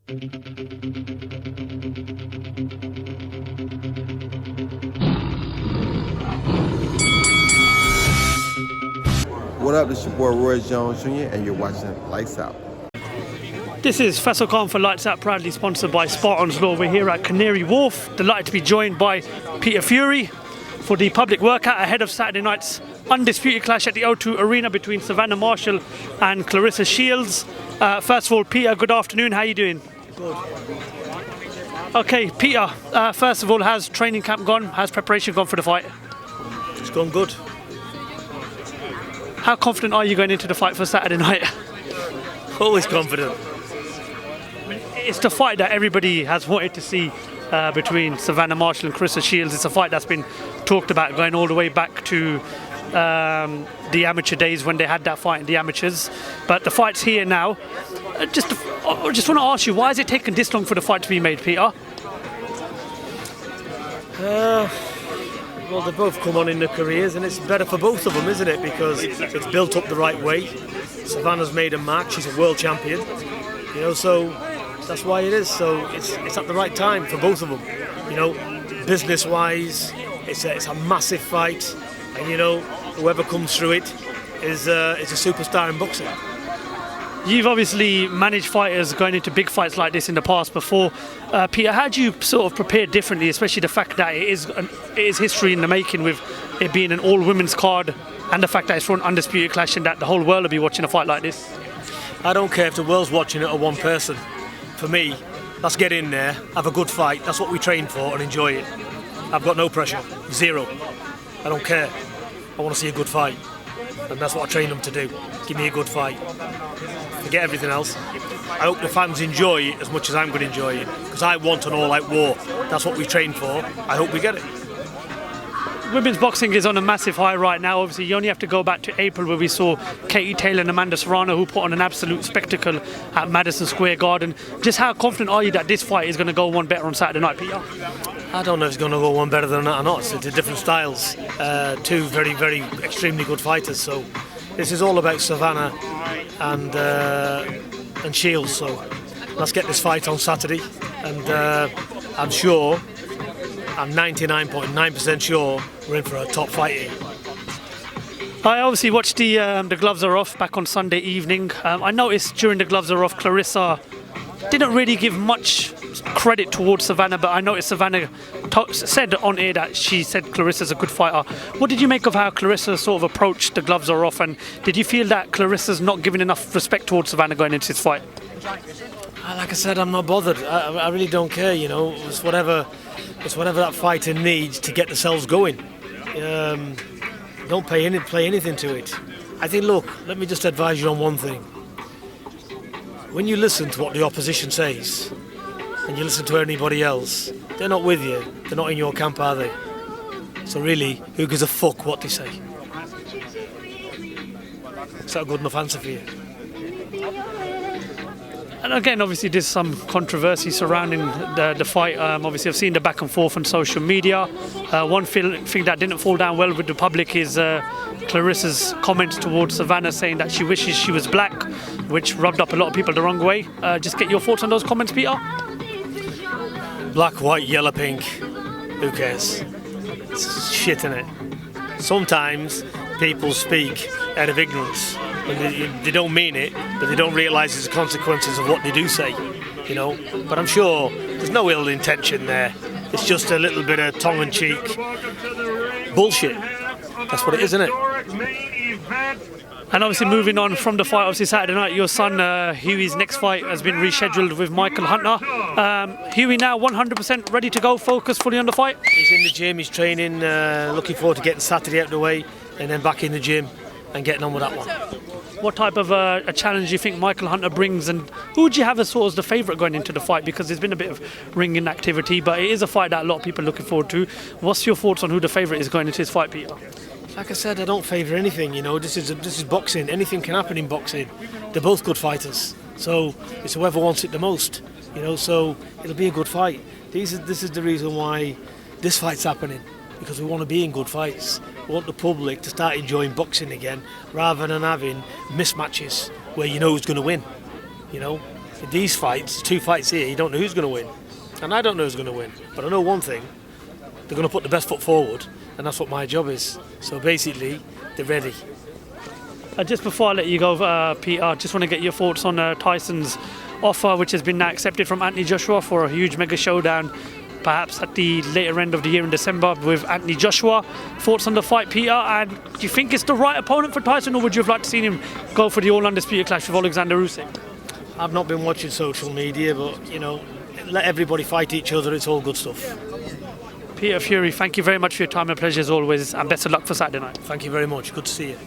What up, this your boy Roy Jones Jr. and you're watching Lights Out. This is Faisal Khan for Lights Out, proudly sponsored by Spartans Law. We're here at Canary Wharf, delighted to be joined by Peter Fury for the public workout ahead of Saturday night's undisputed clash at the O2 Arena between Savannah Marshall and Claressa Shields. First of all, Peter, good afternoon. How are you doing? Good. Okay, Peter, first of all, how's training camp gone? How's preparation gone for the fight? It's gone good. How confident are you going into the fight for Saturday night? Always confident. It's the fight that everybody has wanted to see between Savannah Marshall and Claressa Shields. It's a fight that's been talked about going all the way back to the amateur days when they had that fight in the amateurs. But the fight's here now. I just want to ask you, why has it taken this long for the fight to be made, Peter? Well, they both come on in their careers, and it's better for both of them, isn't it? Because it's built up the right way. Savannah's made a mark. She's a world champion. You know, so that's why it is. So it's at the right time for both of them. You know, business-wise, it's a massive fight, and you know, whoever comes through it is a superstar in boxing. You've obviously managed fighters going into big fights like this in the past before. Peter, how do you sort of prepare differently, especially the fact that it is history in the making with it being an all-women's card and the fact that it's for an undisputed clash and that the whole world will be watching a fight like this? I don't care if the world's watching it or one person. For me, let's get in there, have a good fight. That's what we train for and enjoy it. I've got no pressure, zero. I don't care. I want to see a good fight. And that's what I train them to do. Give me a good fight. Forget everything else. I hope the fans enjoy it as much as I'm going to enjoy it, because I want an all-out war. That's what we train for. I hope we get it. Women's boxing is on a massive high right now. Obviously, you only have to go back to April where we saw Katie Taylor and Amanda Serrano, who put on an absolute spectacle at Madison Square Garden. Just how confident are you that this fight is going to go one better on Saturday night, Peter? I don't know if it's going to go one better than that or not. It's different styles. Two very, very extremely good fighters. So this is all about Savannah and Shields. So let's get this fight on Saturday. And I'm 99.9% sure we're in for a top fight here. I obviously watched the Gloves Are Off back on Sunday evening. I noticed during the Gloves Are Off, Claressa didn't really give much credit towards Savannah, but I noticed Savannah said on air that she said Claressa's a good fighter. What did you make of how Claressa sort of approached the Gloves Are Off, and did you feel that Claressa's not giving enough respect towards Savannah going into this fight? Like I said, I'm not bothered. I really don't care, you know. It's whatever that fighter needs to get themselves going. Don't play anything to it. I think, look, let me just advise you on one thing. When you listen to what the opposition says, and you listen to anybody else, they're not with you. They're not in your camp, are they? So really, who gives a fuck what they say? Is that a good enough answer for you? And again, obviously, there's some controversy surrounding the fight. Obviously, I've seen the back and forth on social media. One thing that didn't fall down well with the public is Claressa's comments towards Savannah saying that she wishes she was black, which rubbed up a lot of people the wrong way. Just get your thoughts on those comments, Peter. Black, white, yellow, pink. Who cares? It's shit, innit? Sometimes people speak out of ignorance. And they don't mean it, but they don't realise the consequences of what they do say, you know. But I'm sure there's no ill intention there. It's just a little bit of tongue-in-cheek bullshit. That's what it is, isn't it? And obviously moving on from the fight, obviously Saturday night, your son Huey's next fight has been rescheduled with Michael Hunter. Huey now 100% ready to go, focused fully on the fight? He's in the gym, he's training, looking forward to getting Saturday out of the way, and then back in the gym and getting on with that one. What type of a challenge do you think Michael Hunter brings, and who would you have as sort of the favourite going into the fight? Because there's been a bit of ringing activity, but it is a fight that a lot of people are looking forward to. What's your thoughts on who the favourite is going into this fight, Peter? Like I said, I don't favour anything, you know. This is boxing. Anything can happen in boxing. They're both good fighters, so it's whoever wants it the most, you know. So it'll be a good fight. This is the reason why this fight's happening, because we want to be in good fights. We want the public to start enjoying boxing again, rather than having mismatches where you know who's going to win, you know. These fights, 2 fights here, you don't know who's going to win. And I don't know who's going to win. But I know one thing, they're going to put the best foot forward, and that's what my job is. So basically, they're ready. Just before I let you go, Peter, I just want to get your thoughts on Tyson's offer, which has been now accepted from Anthony Joshua for a huge mega showdown, perhaps at the later end of the year in December with Anthony Joshua. Thoughts on the fight, Peter? And do you think it's the right opponent for Tyson, or would you have liked to see him go for the all-undisputed clash with Alexander Usyk? I've not been watching social media, but, you know, let everybody fight each other. It's all good stuff. Peter Fury, thank you very much for your time. A pleasure as always, and best of luck for Saturday night. Thank you very much. Good to see you.